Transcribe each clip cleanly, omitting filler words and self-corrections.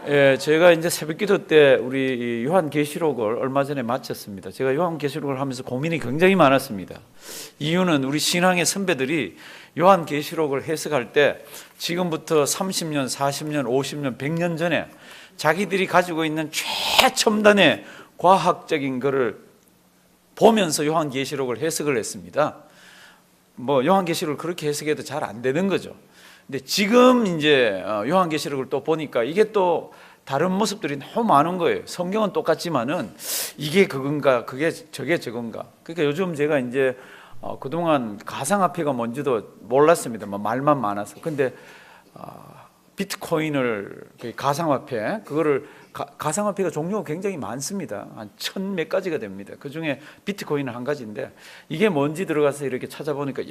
예, 제가 이제 새벽기도 때 우리 요한계시록을 얼마 전에 마쳤습니다. 제가 요한계시록을 하면서 고민이 굉장히 많았습니다. 이유는 우리 신앙의 선배들이 요한계시록을 해석할 때 지금부터 30년, 40년, 50년, 100년 전에 자기들이 가지고 있는 최첨단의 과학적인 것을 보면서 요한계시록을 해석을 했습니다. 요한계시록을 그렇게 해석해도 잘 안 되는 거죠. 근데 지금 이제 요한계시록을 또 보니까 이게 또 다른 모습들이 너무 많은 거예요. 성경은 똑같지만은 이게 그건가, 그게 저게 저건가. 그러니까 요즘 제가 이제 그동안 가상화폐가 뭔지도 몰랐습니다. 말만 많아서. 근데 비트코인을 가상화폐 그거를 가상화폐가 종류가 굉장히 많습니다. 한 1000 몇 가지가 됩니다. 그 중에 비트코인은 한 가지인데 이게 뭔지 들어가서 이렇게 찾아보니까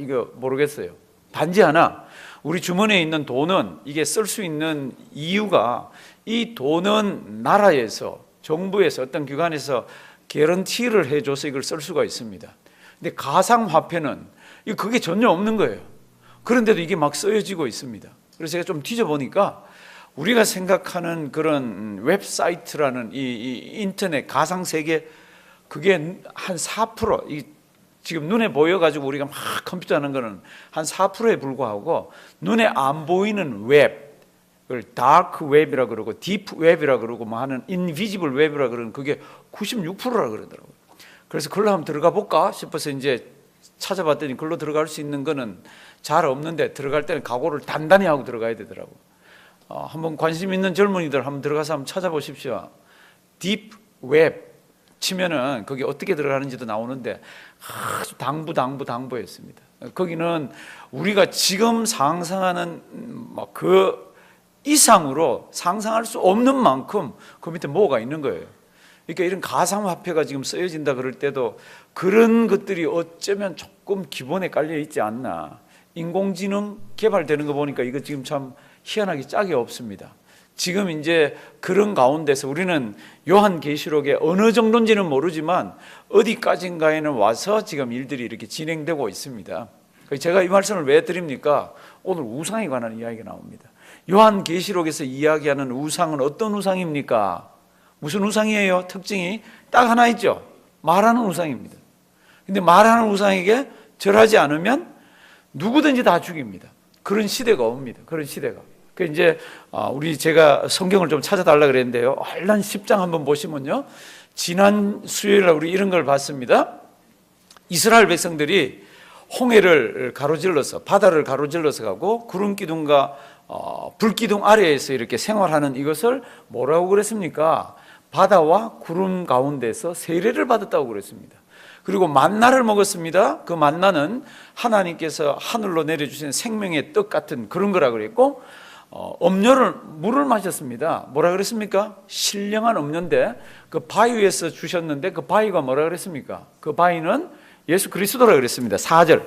이거 모르겠어요. 단지 하나, 우리 주머니에 있는 돈은 이게 쓸 수 있는 이유가 이 돈은 나라에서, 정부에서, 어떤 기관에서 개런티를 해줘서 이걸 쓸 수가 있습니다. 근데 가상화폐는 그게 전혀 없는 거예요. 그런데도 이게 막 쓰여지고 있습니다. 그래서 제가 좀 뒤져보니까 우리가 생각하는 그런 웹사이트라는 이 인터넷 가상세계, 그게 한 4%, 지금 눈에 보여가지고 우리가 막 컴퓨터 하는 거는 한 4%에 불과하고, 눈에 안 보이는 웹, 그걸 다크 웹이라 그러고 딥 웹이라 그러고 하는 인비지블 웹이라 그러는 그게 96%라 그러더라고요. 그래서 그걸로 한번 들어가 볼까 싶어서 이제 찾아봤더니 그걸로 들어갈 수 있는 거는 잘 없는데, 들어갈 때는 각오를 단단히 하고 들어가야 되더라고요. 한번 관심 있는 젊은이들 한번 들어가서 한번 찾아보십시오. 딥 웹 치면은 거기 어떻게 들어가는지도 나오는데 아주 당부했습니다. 거기는 우리가 지금 상상하는 그 이상으로 상상할 수 없는 만큼 그 밑에 뭐가 있는 거예요. 그러니까 이런 가상화폐가 지금 쓰여진다 그럴 때도 그런 것들이 어쩌면 조금 기본에 깔려 있지 않나. 인공지능 개발되는 거 보니까 이거 지금 참 희한하게 짝이 없습니다. 지금 이제 그런 가운데서 우리는 요한계시록에 어느 정도인지는 모르지만 어디까지인가에는 와서 지금 일들이 이렇게 진행되고 있습니다. 제가 이 말씀을 왜 드립니까? 오늘 우상에 관한 이야기가 나옵니다. 요한계시록에서 이야기하는 우상은 어떤 우상입니까? 무슨 우상이에요? 특징이 딱 하나 있죠. 말하는 우상입니다. 근데 말하는 우상에게 절하지 않으면 누구든지 다 죽입니다. 그런 시대가 옵니다. 그런 시대가. 이제 제가 성경을 좀 찾아달라 그랬는데요. 얼른 10장 한번 보시면요. 지난 수요일에 우리 이런 걸 봤습니다. 이스라엘 백성들이 홍해를 가로질러서, 바다를 가로질러서 가고 구름 기둥과 불기둥 아래에서 이렇게 생활하는 이것을 뭐라고 그랬습니까? 바다와 구름 가운데서 세례를 받았다고 그랬습니다. 그리고 만나를 먹었습니다. 그 만나는 하나님께서 하늘로 내려주신 생명의 떡 같은 그런 거라 그랬고, 물을 마셨습니다. 뭐라 그랬습니까? 신령한 음료인데 그 바위에서 주셨는데 그 바위가 뭐라 그랬습니까? 그 바위는 예수 그리스도라 그랬습니다. 4절,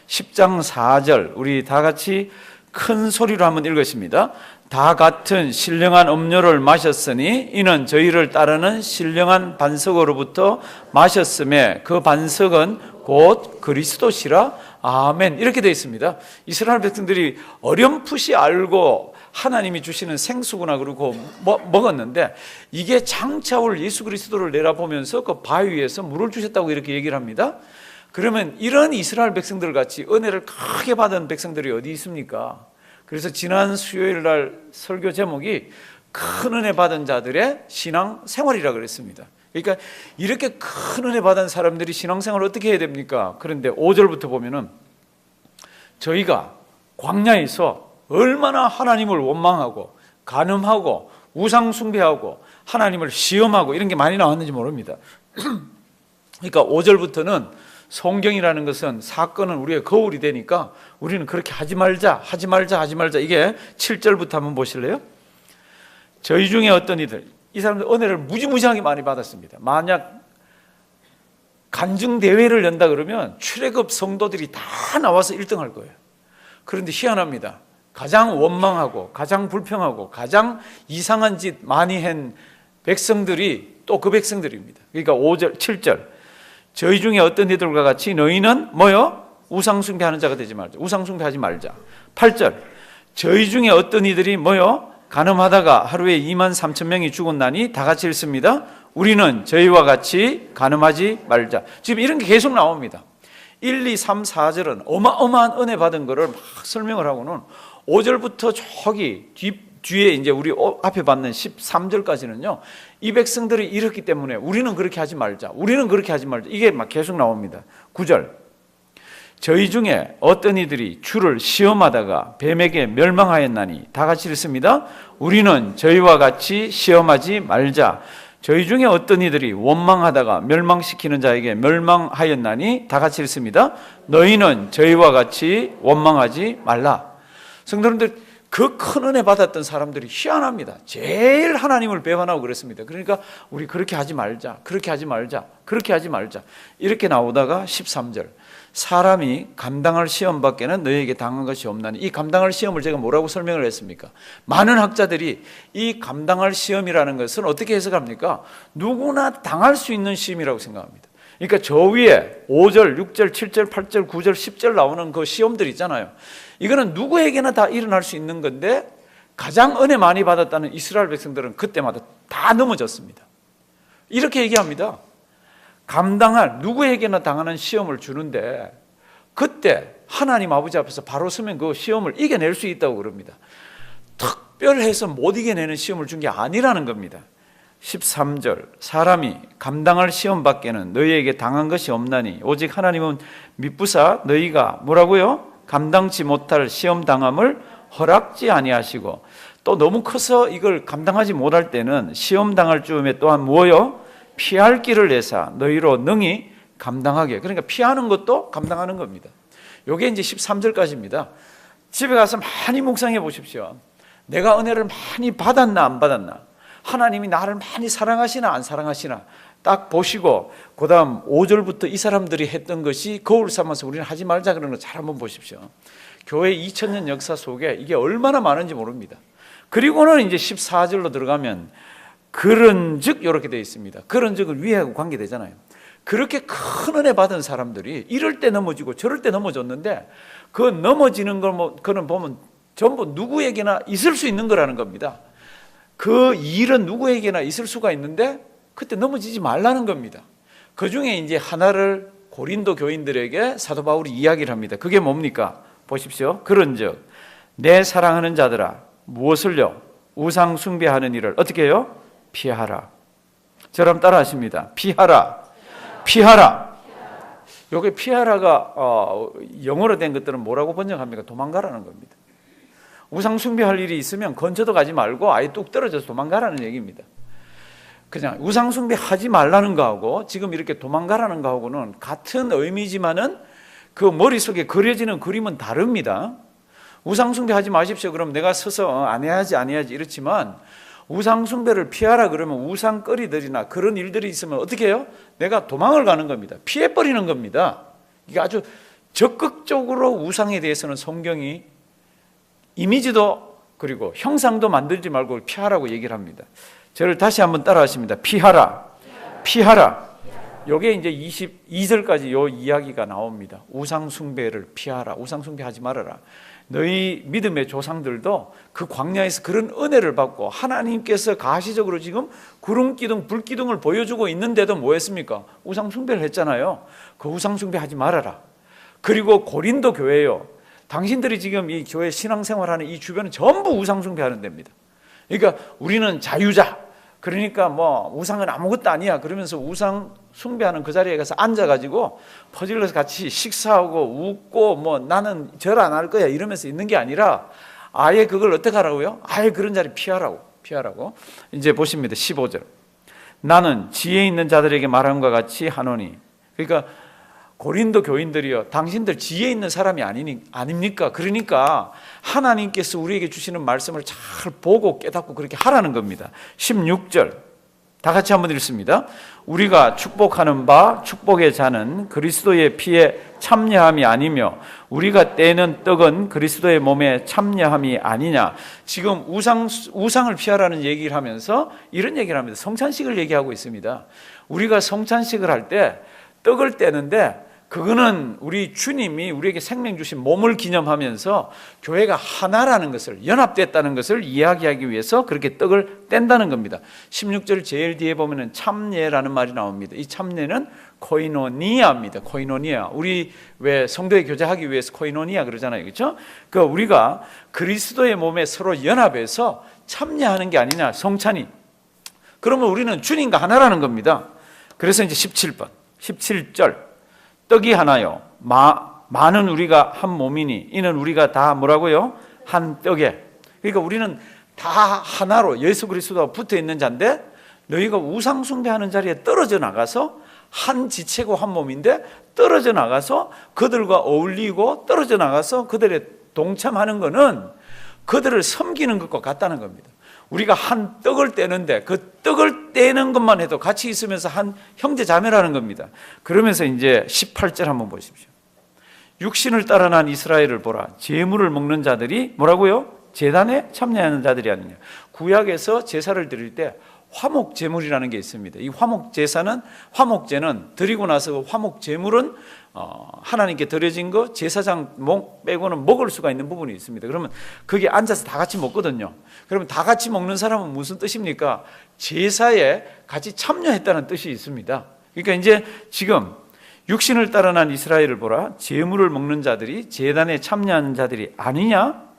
10장 4절 우리 다 같이 큰 소리로 한번 읽으십니다. 다 같은 신령한 음료를 마셨으니 이는 저희를 따르는 신령한 반석으로부터 마셨음에 그 반석은 곧 그리스도시라. 아멘. 이렇게 되어 있습니다. 이스라엘 백성들이 어렴풋이 알고 하나님이 주시는 생수구나 그러고 먹었는데, 이게 장차 올 예수 그리스도를 내다보면서 그 바위 위에서 물을 주셨다고 이렇게 얘기를 합니다. 그러면 이런 이스라엘 백성들 같이 은혜를 크게 받은 백성들이 어디 있습니까? 그래서 지난 수요일 날 설교 제목이 큰 은혜 받은 자들의 신앙 생활이라 그랬습니다. 그러니까 이렇게 큰 은혜 받은 사람들이 신앙생활을 어떻게 해야 됩니까? 그런데 5절부터 보면은 저희가 광야에서 얼마나 하나님을 원망하고 간음하고 우상 숭배하고 하나님을 시험하고 이런 게 많이 나왔는지 모릅니다. 그러니까 5절부터는 성경이라는 것은 사건은 우리의 거울이 되니까 우리는 그렇게 하지 말자. 이게 7절부터 한번 보실래요? 저희 중에 어떤 이들, 이 사람들 은혜를 무지무지하게 많이 받았습니다. 만약 간증대회를 연다 그러면 출애굽 성도들이 다 나와서 1등할 거예요. 그런데 희한합니다. 가장 원망하고 가장 불평하고 가장 이상한 짓 많이 한 백성들이 또 그 백성들입니다. 그러니까 5절, 7절 저희 중에 어떤 이들과 같이 너희는 우상숭배하는 자가 되지 말자. 우상숭배하지 말자. 8절 저희 중에 어떤 이들이 간음하다가 하루에 2만 3천 명이 죽었나니 다 같이 읽습니다. 우리는 저희와 같이 간음하지 말자. 지금 이런 게 계속 나옵니다. 1, 2, 3, 4절은 어마어마한 은혜 받은 거를 막 설명을 하고는 5절부터 저기 뒤에 이제 우리 앞에 받는 13절까지는요, 이 백성들이 이렇기 때문에 우리는 그렇게 하지 말자. 우리는 그렇게 하지 말자. 이게 막 계속 나옵니다. 9절. 저희 중에 어떤 이들이 주를 시험하다가 뱀에게 멸망하였나니 다 같이 읽습니다. 우리는 저희와 같이 시험하지 말자. 저희 중에 어떤 이들이 원망하다가 멸망시키는 자에게 멸망하였나니 다 같이 읽습니다. 너희는 저희와 같이 원망하지 말라. 성도님들, 그 큰 은혜 받았던 사람들이 희한합니다. 제일 하나님을 배반하고 그랬습니다. 그러니까 우리 그렇게 하지 말자, 그렇게 하지 말자, 그렇게 하지 말자, 이렇게 나오다가 13절. 사람이 감당할 시험 밖에는 너희에게 당한 것이 없나니. 이 감당할 시험을 제가 뭐라고 설명을 했습니까? 많은 학자들이 이 감당할 시험이라는 것은 어떻게 해석합니까? 누구나 당할 수 있는 시험이라고 생각합니다. 그러니까 저 위에 5절, 6절, 7절, 8절, 9절, 10절 나오는 그 시험들 있잖아요. 이거는 누구에게나 다 일어날 수 있는 건데, 가장 은혜 많이 받았다는 이스라엘 백성들은 그때마다 다 넘어졌습니다. 이렇게 얘기합니다. 감당할, 누구에게나 당하는 시험을 주는데 그때 하나님 아버지 앞에서 바로 서면 그 시험을 이겨낼 수 있다고 그럽니다. 특별해서 못 이겨내는 시험을 준 게 아니라는 겁니다. 13절. 사람이 감당할 시험 밖에는 너희에게 당한 것이 없나니 오직 하나님은 미쁘사 너희가 뭐라고요? 감당치 못할 시험 당함을 허락지 아니하시고, 또 너무 커서 이걸 감당하지 못할 때는 시험 당할 즈음에 또한 뭐요? 피할 길을 내사 너희로 능히 감당하게. 그러니까 피하는 것도 감당하는 겁니다. 이게 이제 13절까지입니다. 집에 가서 많이 묵상해 보십시오. 내가 은혜를 많이 받았나 안 받았나, 하나님이 나를 많이 사랑하시나 안 사랑하시나 딱 보시고, 그 다음 5절부터 이 사람들이 했던 것이 거울 삼아서 우리는 하지 말자 그러는 거 잘 한번 보십시오. 교회 2000년 역사 속에 이게 얼마나 많은지 모릅니다. 그리고는 이제 14절로 들어가면 그런즉 이렇게 되어 있습니다. 그런즉을 위하고 관계되잖아요. 그렇게 큰 은혜 받은 사람들이 이럴 때 넘어지고 저럴 때 넘어졌는데, 그 넘어지는 걸 그는 보면 전부 누구에게나 있을 수 있는 거라는 겁니다. 그 일은 누구에게나 있을 수가 있는데 그때 넘어지지 말라는 겁니다. 그 중에 이제 하나를 고린도 교인들에게 사도 바울이 이야기를 합니다. 그게 뭡니까? 보십시오. 그런즉 내 사랑하는 자들아, 무엇을요? 우상 숭배하는 일을 어떻게 해요? 피하라. 저랑 따라 하십니다. 피하라. 피하라. 여기 피하라가 영어로 된 것들은 뭐라고 번역합니까? 도망가라는 겁니다. 우상 숭배할 일이 있으면 근처도 가지 말고 아예 뚝 떨어져서 도망가라는 얘기입니다. 그냥 우상 숭배하지 말라는 거하고 지금 이렇게 도망가라는 거하고는 같은 의미지만은 그 머릿속에 그려지는 그림은 다릅니다. 우상 숭배하지 마십시오. 그럼 내가 서서 안 해야지 이렇지만, 우상 숭배를 피하라 그러면 우상거리들이나 그런 일들이 있으면 어떻게 해요? 내가 도망을 가는 겁니다. 피해버리는 겁니다. 이게 아주 적극적으로 우상에 대해서는 성경이 이미지도 그리고 형상도 만들지 말고 피하라고 얘기를 합니다. 저를 다시 한번 따라 하십니다. 피하라. 피하라. 요게 이제 22절까지 요 이야기가 나옵니다. 우상 숭배를 피하라. 우상 숭배하지 말아라. 너희 믿음의 조상들도 그 광야에서 그런 은혜를 받고 하나님께서 가시적으로 지금 구름 기둥, 불 기둥을 보여주고 있는데도 뭐 했습니까? 우상 숭배를 했잖아요. 그 우상 숭배하지 말아라. 그리고 고린도 교회요. 당신들이 지금 이 교회 신앙생활하는 이 주변은 전부 우상 숭배하는 데입니다. 그러니까 우리는 자유자. 그러니까 뭐 우상은 아무것도 아니야 그러면서 우상 숭배하는 그 자리에 가서 앉아가지고 퍼질러서 같이 식사하고 웃고 뭐 나는 절 안 할 거야 이러면서 있는 게 아니라 아예 그걸 어떻게 하라고요? 아예 그런 자리 피하라고. 이제 보십니다. 15절. 나는 지혜 있는 자들에게 말함과 같이 하노니. 그러니까 고린도 교인들이요, 당신들 지혜 있는 사람이 아닙니까? 그러니까 하나님께서 우리에게 주시는 말씀을 잘 보고 깨닫고 그렇게 하라는 겁니다. 16절 다 같이 한번 읽습니다. 우리가 축복하는 바 축복의 자는 그리스도의 피에 참여함이 아니며 우리가 떼는 떡은 그리스도의 몸에 참여함이 아니냐. 지금 우상을 피하라는 얘기를 하면서 이런 얘기를 합니다. 성찬식을 얘기하고 있습니다. 우리가 성찬식을 할 때 떡을 떼는데 그거는 우리 주님이 우리에게 생명 주신 몸을 기념하면서 교회가 하나라는 것을, 연합됐다는 것을 이야기하기 위해서 그렇게 떡을 뗀다는 겁니다. 16절 제일 뒤에 보면은 참례라는 말이 나옵니다. 이 참례는 코이노니아입니다. 코이노니아. 우리 왜 성도의 교제하기 위해서 코이노니아 그러잖아요. 그렇죠? 그 우리가 그리스도의 몸에 서로 연합해서 참례하는 게 아니냐, 성찬이. 그러면 우리는 주님과 하나라는 겁니다. 그래서 이제 17번, 17절. 떡이 하나요. 많은 우리가 한 몸이니 이는 우리가 다 뭐라고요? 한 떡에. 그러니까 우리는 다 하나로 예수 그리스도와 붙어 있는 자인데 너희가 우상 숭배하는 자리에 떨어져 나가서 한 지체고 한 몸인데 떨어져 나가서 그들과 어울리고 떨어져 나가서 그들의 동참하는 것은 그들을 섬기는 것과 같다는 겁니다. 우리가 한 떡을 떼는데 그 떡을 떼는 것만 해도 같이 있으면서 한 형제 자매라는 겁니다. 그러면서 이제 18절 한번 보십시오. 육신을 따라 난 이스라엘을 보라. 제물을 먹는 자들이 뭐라고요? 제단에 참여하는 자들이 아니냐. 구약에서 제사를 드릴 때 화목 제물이라는 게 있습니다. 이 화목 제사는, 화목제는 드리고 나서 화목 제물은 하나님께 드려진 거 제사장 빼고는 먹을 수가 있는 부분이 있습니다. 그러면 거기 앉아서 다 같이 먹거든요. 그러면 다 같이 먹는 사람은 무슨 뜻입니까? 제사에 같이 참여했다는 뜻이 있습니다. 그러니까 이제 지금 육신을 따라 난 이스라엘을 보라. 제물을 먹는 자들이 제단에 참여하는 자들이 아니냐?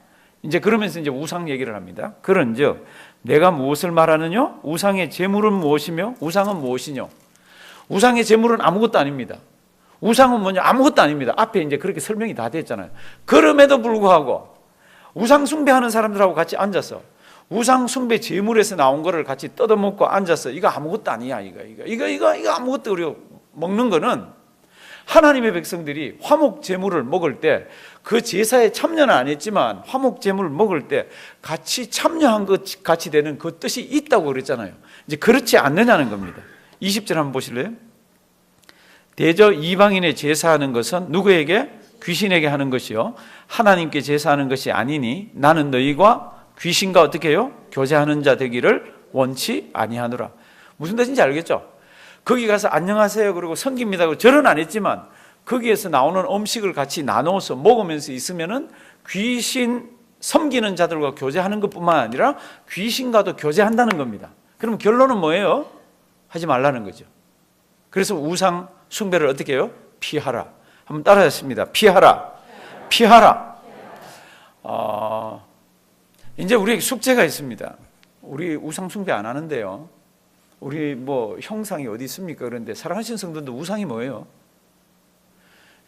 이제 그러면서 이제 우상 얘기를 합니다. 그런즉 내가 무엇을 말하느냐? 우상의 제물은 무엇이며 우상은 무엇이냐? 우상의 제물은 아무것도 아닙니다. 우상은 뭐냐? 아무것도 아닙니다. 앞에 이제 그렇게 설명이 다 됐잖아요. 그럼에도 불구하고 우상 숭배하는 사람들하고 같이 앉아서 우상 숭배 제물에서 나온 거를 같이 뜯어먹고 앉아서 이거 아무것도 아니야. 이거 아무것도 우리가 먹는 거는 하나님의 백성들이 화목 제물을 먹을 때 그 제사에 참여는 안 했지만 화목 제물을 먹을 때 같이 참여한 것 같이 되는 그 뜻이 있다고 그랬잖아요. 이제 그렇지 않느냐는 겁니다. 20절 한번 보실래요? 대저 이방인의 제사하는 것은 누구에게? 귀신에게 하는 것이요 하나님께 제사하는 것이 아니니 나는 너희가 귀신과 어떻게 해요? 교제하는 자 되기를 원치 아니하노라. 무슨 뜻인지 알겠죠? 거기 가서 안녕하세요 그러고 섬깁니다 그러고 절은 안 했지만 거기에서 나오는 음식을 같이 나눠서 먹으면서 있으면은 귀신 섬기는 자들과 교제하는 것뿐만 아니라 귀신과도 교제한다는 겁니다. 그럼 결론은 뭐예요? 하지 말라는 거죠. 그래서 우상 숭배를 어떻게 해요? 피하라. 한번 따라하십니다. 피하라. 피하라. 이제 우리에게 숙제가 있습니다. 우리 우상 숭배 안 하는데요. 우리 뭐 형상이 어디 있습니까? 그런데 사랑하시는 성도들 우상이 뭐예요?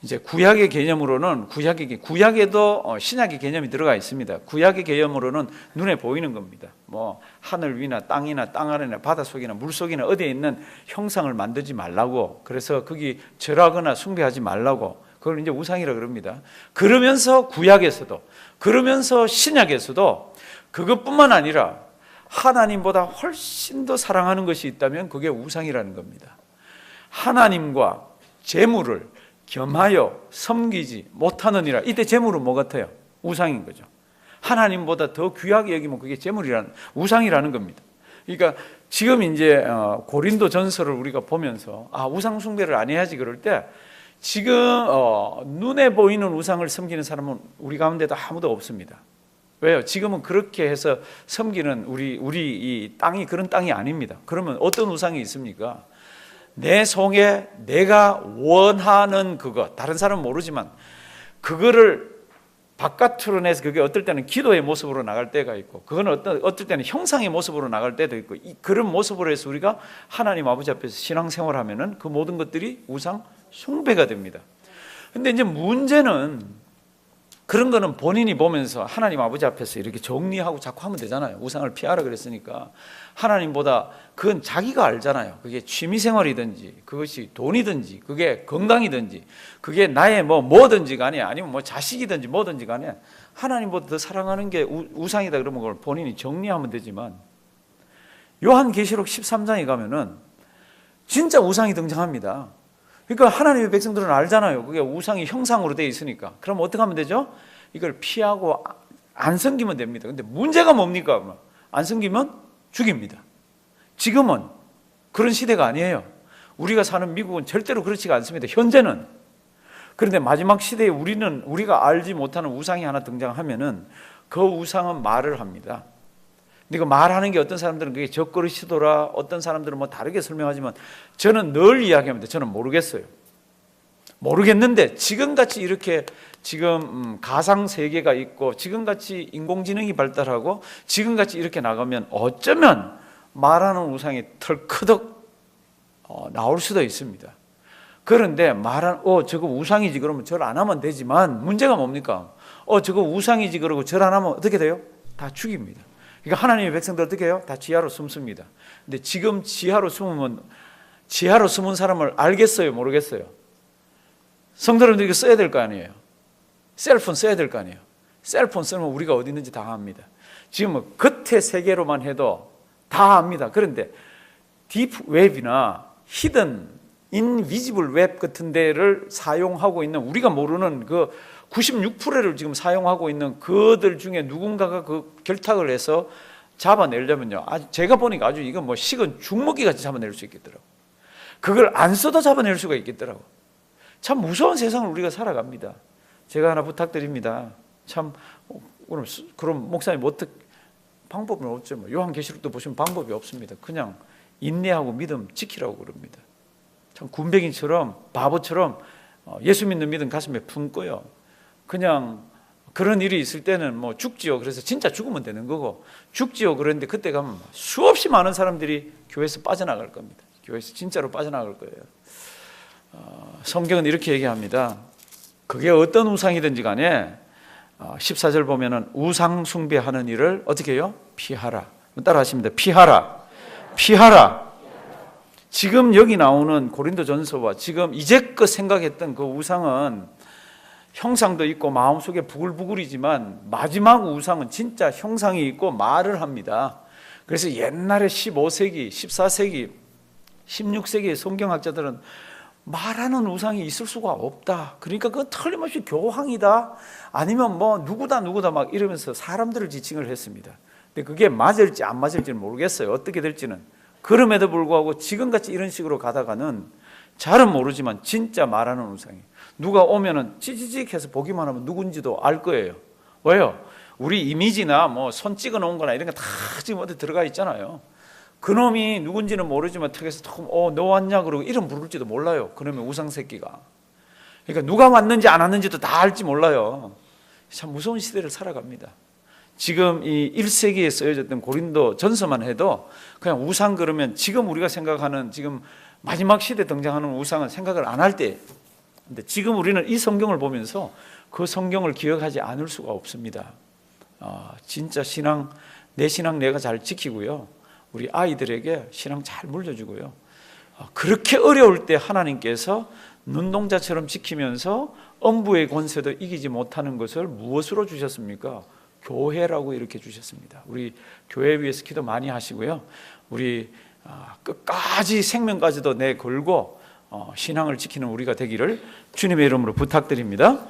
이제 구약의 개념으로는 구약에도 신약의 개념이 들어가 있습니다. 구약의 개념으로는 눈에 보이는 겁니다. 뭐 하늘 위나 땅이나 땅 아래나 바다 속이나 물 속이나 어디에 있는 형상을 만들지 말라고. 그래서 거기 절하거나 숭배하지 말라고. 그걸 이제 우상이라 그럽니다. 그러면서 구약에서도 그러면서 신약에서도 그것뿐만 아니라 하나님보다 훨씬 더 사랑하는 것이 있다면 그게 우상이라는 겁니다. 하나님과 재물을 겸하여 섬기지 못하느니라. 이때 재물은 뭐 같아요? 우상인 거죠. 하나님보다 더 귀하게 여기면 그게 재물이라는, 우상이라는 겁니다. 그러니까 지금 이제 고린도 전서를 우리가 보면서 우상 숭배를 안 해야지 그럴 때 지금 눈에 보이는 우상을 섬기는 사람은 우리 가운데도 아무도 없습니다. 왜요? 지금은 그렇게 해서 섬기는 우리 이 땅이 그런 땅이 아닙니다. 그러면 어떤 우상이 있습니까? 내 속에 내가 원하는 그거, 다른 사람은 모르지만 그거를 바깥으로 내서 그게 어떨 때는 기도의 모습으로 나갈 때가 있고 그거는 어떨 때는 형상의 모습으로 나갈 때도 있고 그런 모습으로 해서 우리가 하나님 아버지 앞에서 신앙생활하면은 그 모든 것들이 우상 숭배가 됩니다. 근데 이제 문제는 그런 거는 본인이 보면서 하나님 아버지 앞에서 이렇게 정리하고 자꾸 하면 되잖아요. 우상을 피하라 그랬으니까 하나님보다 그건 자기가 알잖아요. 그게 취미생활이든지 그것이 돈이든지 그게 건강이든지 그게 나의 뭐든지 간에 아니면 뭐 자식이든지 뭐든지 간에 하나님보다 더 사랑하는 게 우상이다 그러면 그걸 본인이 정리하면 되지만 요한계시록 13장에 가면은 진짜 우상이 등장합니다. 그러니까 하나님의 백성들은 알잖아요. 그게 우상이 형상으로 되어 있으니까. 그럼 어떻게 하면 되죠? 이걸 피하고 안 섬기면 됩니다. 근데 문제가 뭡니까? 안 섬기면 죽입니다. 지금은 그런 시대가 아니에요. 우리가 사는 미국은 절대로 그렇지가 않습니다. 현재는. 그런데 마지막 시대에 우리가 알지 못하는 우상이 하나 등장하면은 그 우상은 말을 합니다. 근데 그 말하는 게 어떤 사람들은 그게 적그릇이더라, 어떤 사람들은 뭐 다르게 설명하지만 저는 늘 이야기합니다. 저는 모르겠어요. 모르겠는데 지금같이 이렇게 지금 가상 세계가 있고 지금같이 인공지능이 발달하고 지금같이 이렇게 나가면 어쩌면 말하는 우상이 털커덕 나올 수도 있습니다. 그런데 저거 우상이지 그러면 절 안 하면 되지만 문제가 뭡니까? 저거 우상이지 그러고 절 안 하면 어떻게 돼요? 다 죽입니다. 그러니까 하나님의 백성들 어떻게 해요? 다 지하로 숨습니다. 근데 지금 지하로 숨은 사람을 알겠어요? 모르겠어요? 성도님들 이거 써야 될 거 아니에요? 셀폰 써야 될 거 아니에요? 셀폰 쓰면 우리가 어디 있는지 다 압니다. 지금 겉의 세계로만 해도 다 압니다. 그런데 딥 웹이나 히든 인비지블 웹 같은 데를 사용하고 있는 우리가 모르는 그 96%를 지금 사용하고 있는 그들 중에 누군가가 그 결탁을 해서 잡아내려면요. 제가 보니까 아주 이건 뭐 식은 죽먹이 같이 잡아낼 수 있겠더라고. 그걸 안 써도 잡아낼 수가 있겠더라고. 참 무서운 세상을 우리가 살아갑니다. 제가 하나 부탁드립니다. 참 그럼 목사님 어떻게 방법은 없죠. 요한계시록도 보시면 방법이 없습니다. 그냥 인내하고 믿음 지키라고 그럽니다. 참 군백인처럼 바보처럼 예수 믿는 믿음 가슴에 품고요. 그냥 그런 일이 있을 때는 뭐 죽지요. 그래서 진짜 죽으면 되는 거고 죽지요. 그런데 그때 가면 수없이 많은 사람들이 교회에서 빠져나갈 겁니다. 교회에서 진짜로 빠져나갈 거예요. 성경은 이렇게 얘기합니다. 그게 어떤 우상이든지 간에 14절 보면은 우상 숭배하는 일을 어떻게 해요? 피하라. 따라 하십니다. 피하라. 지금 여기 나오는 고린도전서와 지금 이제껏 생각했던 그 우상은 형상도 있고 마음속에 부글부글이지만 마지막 우상은 진짜 형상이 있고 말을 합니다. 그래서 옛날에 15세기, 14세기, 16세기의 성경학자들은 말하는 우상이 있을 수가 없다. 그러니까 그건 틀림없이 교황이다. 아니면 뭐 누구다 막 이러면서 사람들을 지칭을 했습니다. 근데 그게 맞을지 안 맞을지는 모르겠어요. 어떻게 될지는. 그럼에도 불구하고 지금같이 이런 식으로 가다가는 잘은 모르지만 진짜 말하는 우상이에요. 누가 오면은 찌찌직 해서 보기만 하면 누군지도 알 거예요. 왜요? 우리 이미지나 뭐 손 찍어 놓은 거나 이런 거 다 지금 어디 들어가 있잖아요. 그놈이 누군지는 모르지만 턱에서 너 왔냐 그러고 이름 부를지도 몰라요. 그놈의 우상 새끼가. 그러니까 누가 왔는지 안 왔는지도 다 알지 몰라요. 참 무서운 시대를 살아갑니다. 지금 이 1세기에 쓰여졌던 고린도 전서만 해도 그냥 우상 그러면 지금 우리가 생각하는 지금 마지막 시대에 등장하는 우상은 생각을 안 할 때, 근데 지금 우리는 이 성경을 보면서 그 성경을 기억하지 않을 수가 없습니다. 진짜 내 신앙 내가 잘 지키고요. 우리 아이들에게 신앙 잘 물려주고요. 그렇게 어려울 때 하나님께서 눈동자처럼 지키면서 엄부의 권세도 이기지 못하는 것을 무엇으로 주셨습니까? 교회라고 이렇게 주셨습니다. 우리 교회 위해서 기도 많이 하시고요. 우리 끝까지 생명까지도 내걸고 신앙을 지키는 우리가 되기를 주님의 이름으로 부탁드립니다.